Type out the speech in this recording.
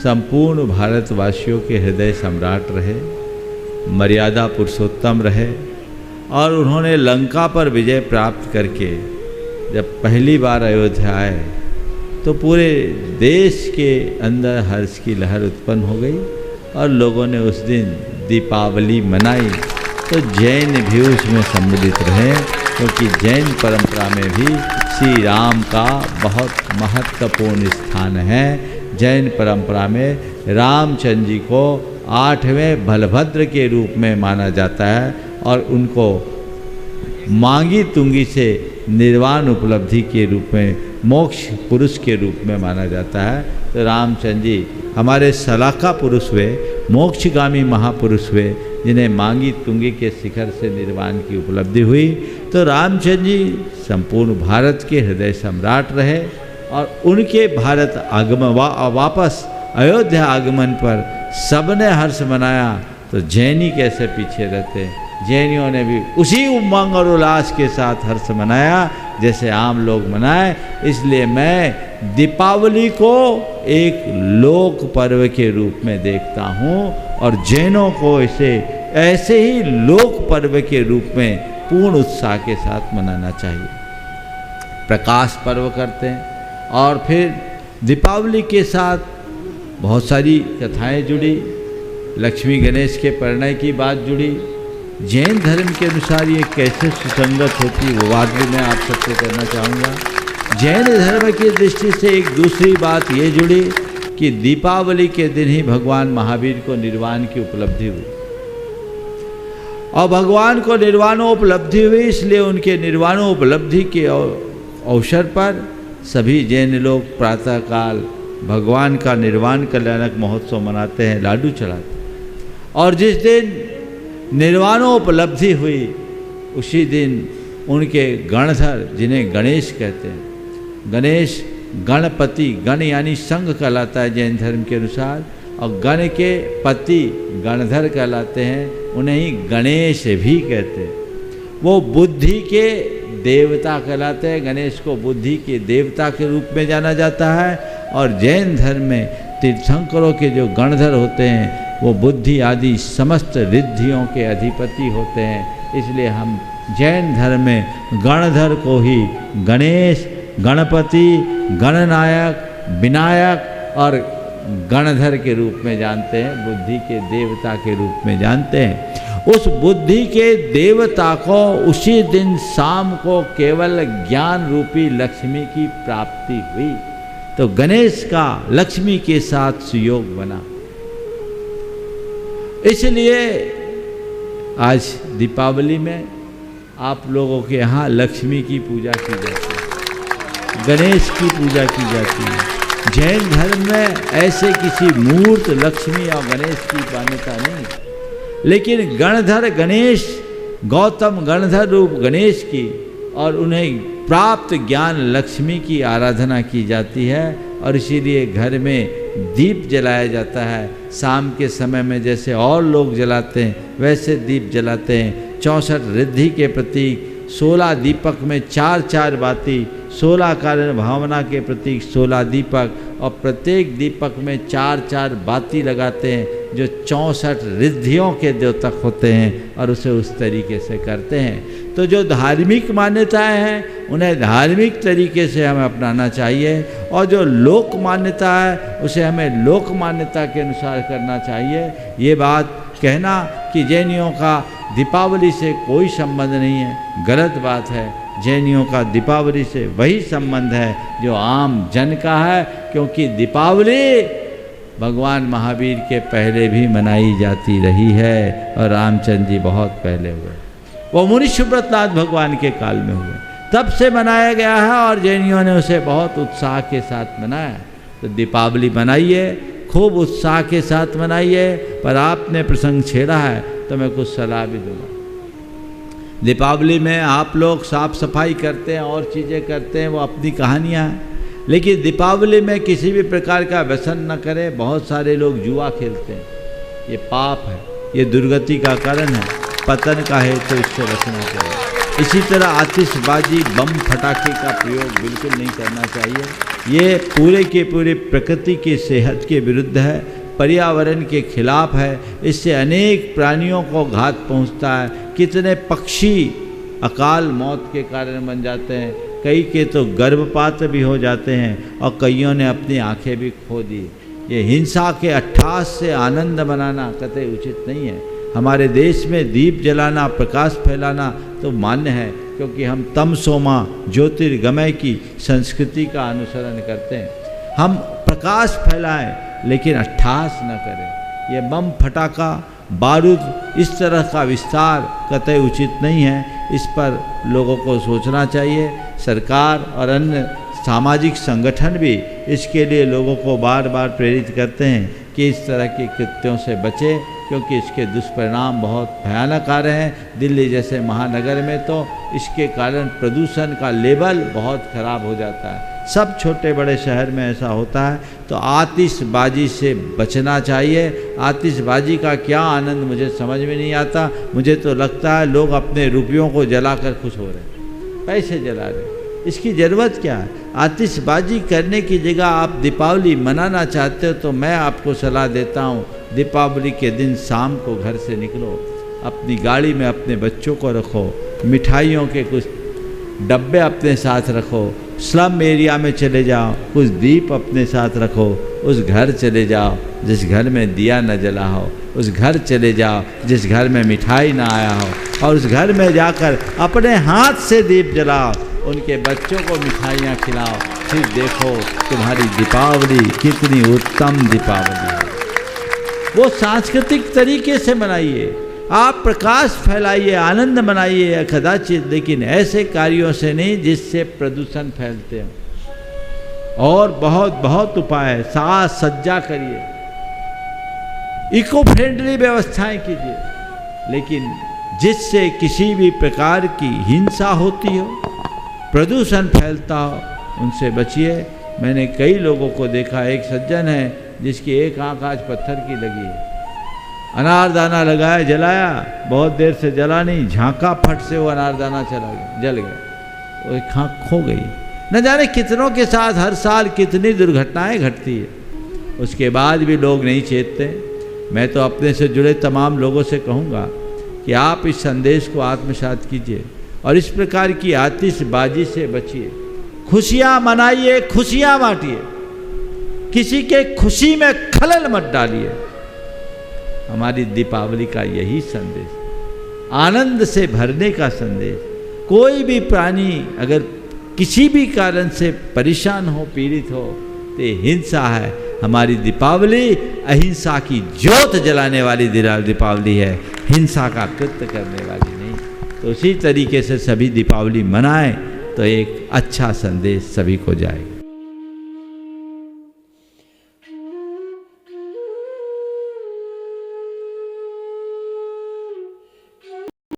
संपूर्ण भारतवासियों के हृदय सम्राट रहे, मर्यादा पुरुषोत्तम रहे और उन्होंने लंका पर विजय प्राप्त करके जब पहली बार अयोध्या आए तो पूरे देश के अंदर हर्ष की लहर उत्पन्न हो गई और लोगों ने उस दिन दीपावली मनाई। तो जैन भी उसमें सम्मिलित रहे, क्योंकि जैन परंपरा में भी श्री राम का बहुत महत्वपूर्ण स्थान है। जैन परंपरा में रामचंद्र जी को 8वें बलभद्र के रूप में माना जाता है और उनको मांगी तुंगी से निर्वाण उपलब्धि के रूप में, मोक्ष पुरुष के रूप में माना जाता है। तो रामचंद्र जी हमारे सलाखा पुरुष हुए, मोक्षगामी महापुरुष हुए, जिन्हें मांगी तुंगी के शिखर से निर्वाण की उपलब्धि हुई। तो रामचंद्र जी संपूर्ण भारत के हृदय सम्राट रहे और उनके भारत आगमन वापस अयोध्या आगमन पर सबने हर्ष मनाया। तो जैनी कैसे पीछे रहते, जैनियों ने भी उसी उमंग और उल्लास के साथ हर्ष मनाया जैसे आम लोग मनाए। इसलिए मैं दीपावली को एक लोक पर्व के रूप में देखता हूँ और जैनों को इसे ऐसे ही लोक पर्व के रूप में पूर्ण उत्साह के साथ मनाना चाहिए। प्रकाश पर्व करते हैं और फिर दीपावली के साथ बहुत सारी कथाएं जुड़ी, लक्ष्मी गणेश के परिणय की बात जुड़ी। जैन धर्म के अनुसार ये कैसे सुसंगत होती वो बात भी मैं आप सबसे करना चाहूँगा। जैन धर्म की दृष्टि से एक दूसरी बात ये जुड़ी कि दीपावली के दिन ही भगवान महावीर को निर्वाण की उपलब्धि हुई और भगवान को निर्वाणोपलब्धि हुई, इसलिए उनके निर्वाणोपलब्धि के अवसर पर सभी जैन लोग प्रातःकाल भगवान का निर्वाण कल्याणक महोत्सव मनाते हैं, लाडू चढ़ाते हैं। और जिस दिन निर्वाणोपलब्धि हुई उसी दिन उनके गणधर, जिन्हें गणेश कहते हैं, गणेश गणपति, गण यानी संघ कहलाता है जैन धर्म के अनुसार, और गण के पति गणधर कहलाते हैं, उन्हें ही गणेश भी कहते हैं। वो बुद्धि के देवता कहलाते हैं, गणेश को बुद्धि के देवता के रूप में जाना जाता है। और जैन धर्म में तीर्थंकरों के जो गणधर होते हैं वो बुद्धि आदि समस्त रिद्धियों के अधिपति होते हैं। इसलिए हम जैन धर्म में गणधर को ही गणेश, गणपति, गणनायक, विनायक और गणधर के रूप में जानते हैं, बुद्धि के देवता के रूप में जानते हैं। उस बुद्धि के देवता को उसी दिन शाम को केवल ज्ञान रूपी लक्ष्मी की प्राप्ति हुई। तो गणेश का लक्ष्मी के साथ सुयोग बना। इसलिए आज दीपावली में आप लोगों के यहाँ लक्ष्मी की पूजा की जाती है, गणेश की पूजा की जाती है। जैन धर्म में ऐसे किसी मूर्त लक्ष्मी और गणेश की मान्यता नहीं, लेकिन गणधर गणेश, गौतम गणधर रूप गणेश की और उन्हें प्राप्त ज्ञान लक्ष्मी की आराधना की जाती है। और इसीलिए घर में दीप जलाया जाता है। शाम के समय में जैसे और लोग जलाते हैं वैसे दीप जलाते हैं। 64 रिद्धि के प्रतीक 16 दीपक में 4-4 बाती, 16 कारण भावना के प्रतीक 16 दीपक, और प्रत्येक दीपक में 4-4 बाती लगाते हैं जो 64 रिद्धियों के द्योतक होते हैं और उसे उस तरीके से करते हैं। तो जो धार्मिक मान्यताएं हैं उन्हें धार्मिक तरीके से हमें अपनाना चाहिए और जो लोक मान्यता है उसे हमें लोक मान्यता के अनुसार करना चाहिए। ये बात कहना कि जैनियों का दीपावली से कोई संबंध नहीं है, गलत बात है। जैनियों का दीपावली से वही संबंध है जो आम जन का है, क्योंकि दीपावली भगवान महावीर के पहले भी मनाई जाती रही है और रामचंद्र जी बहुत पहले हुए, वो मुनि सुब्रतनाथ भगवान के काल में हुए, तब से मनाया गया है और जैनियों ने उसे बहुत उत्साह के साथ मनाया। तो दीपावली मनाइए, खूब उत्साह के साथ मनाइए। पर आपने प्रसंग छेड़ा है तो मैं कुछ सलाह भी दूंगा। दीपावली में आप लोग साफ सफाई करते हैं और चीज़ें करते हैं, वो अपनी कहानियाँ हैं, लेकिन दीपावली में किसी भी प्रकार का व्यसन न करें। बहुत सारे लोग जुआ खेलते हैं, ये पाप है, ये दुर्गति का कारण है, पतन का है, तो इससे बचना चाहिए। इसी तरह आतिशबाजी, बम फटाके का प्रयोग बिल्कुल नहीं करना चाहिए। ये पूरे के पूरे प्रकृति की सेहत के विरुद्ध है, पर्यावरण के खिलाफ है। इससे अनेक प्राणियों को घात पहुंचता है। कितने पक्षी अकाल मौत के कारण बन जाते हैं, कई के तो गर्भपात भी हो जाते हैं और कईयों ने अपनी आंखें भी खो दी। ये हिंसा के अट्ठास से आनंद मनाना कतई उचित नहीं है। हमारे देश में दीप जलाना, प्रकाश फैलाना तो मान्य है, क्योंकि हम तमसोमा ज्योतिर्गमय की संस्कृति का अनुसरण करते हैं। हम प्रकाश फैलाएं लेकिन अट्ठास न करें। ये बम फटाका, बारूद, इस तरह का विस्तार कतई उचित नहीं है। इस पर लोगों को सोचना चाहिए। सरकार और अन्य सामाजिक संगठन भी इसके लिए लोगों को बार बार प्रेरित करते हैं कि इस तरह के कृत्यों से बचें, क्योंकि इसके दुष्परिणाम बहुत भयानक आ रहे हैं। दिल्ली जैसे महानगर में तो इसके कारण प्रदूषण का लेवल बहुत ख़राब हो जाता है। सब छोटे बड़े शहर में ऐसा होता है। तो आतिशबाजी से बचना चाहिए। आतिशबाजी का क्या आनंद मुझे समझ में नहीं आता। मुझे तो लगता है लोग अपने रुपयों को जलाकर खुश हो रहे हैं, पैसे जला रहे हैं। इसकी ज़रूरत क्या है? आतिशबाजी करने की जगह आप दीपावली मनाना चाहते हो तो मैं आपको सलाह देता हूँ, दीपावली के दिन शाम को घर से निकलो, अपनी गाड़ी में अपने बच्चों को रखो, मिठाइयों के कुछ डब्बे अपने साथ रखो, स्लम एरिया में चले जाओ, कुछ दीप अपने साथ रखो, उस घर चले जाओ जिस घर में दिया न जला हो, उस घर चले जाओ जिस घर में मिठाई ना आया हो, और उस घर में जाकर अपने हाथ से दीप जलाओ, उनके बच्चों को मिठाइयाँ खिलाओ। फिर देखो तुम्हारी दीपावली कितनी उत्तम दीपावली है। वो सांस्कृतिक तरीके से मनाइए, आप प्रकाश फैलाइए, आनंद मनाइए कदाचित, लेकिन ऐसे कार्यों से नहीं जिससे प्रदूषण फैलते हैं। और बहुत बहुत उपाय है। साज सज्जा करिए, इको फ्रेंडली व्यवस्थाएं कीजिए, लेकिन जिससे किसी भी प्रकार की हिंसा होती हो, प्रदूषण फैलता हो, उनसे बचिए। मैंने कई लोगों को देखा, एक सज्जन है जिसकी एक आंख आज पत्थर की लगी है, अनारदाना लगाया, जलाया, बहुत देर से जला नहीं, झांका, फट से वो अनारदाना चला गया, जल गया, वो एक आंख खो गई। न जाने कितनों के साथ हर साल कितनी दुर्घटनाएं घटती है, उसके बाद भी लोग नहीं चेतते। मैं तो अपने से जुड़े तमाम लोगों से कहूँगा कि आप इस संदेश को आत्मसात कीजिए और इस प्रकार की आतिशबाजी से बचिए। खुशियाँ मनाइए, खुशियाँ बांटिए, किसी के खुशी में खलल मत डालिए। हमारी दीपावली का यही संदेश, आनंद से भरने का संदेश। कोई भी प्राणी अगर किसी भी कारण से परेशान हो, पीड़ित हो, तो हिंसा है। हमारी दीपावली अहिंसा की ज्योत जलाने वाली दीपावली है, हिंसा का कृत्य करने वाली नहीं। तो उसी तरीके से सभी दीपावली मनाएं तो एक अच्छा संदेश सभी को जाएगा।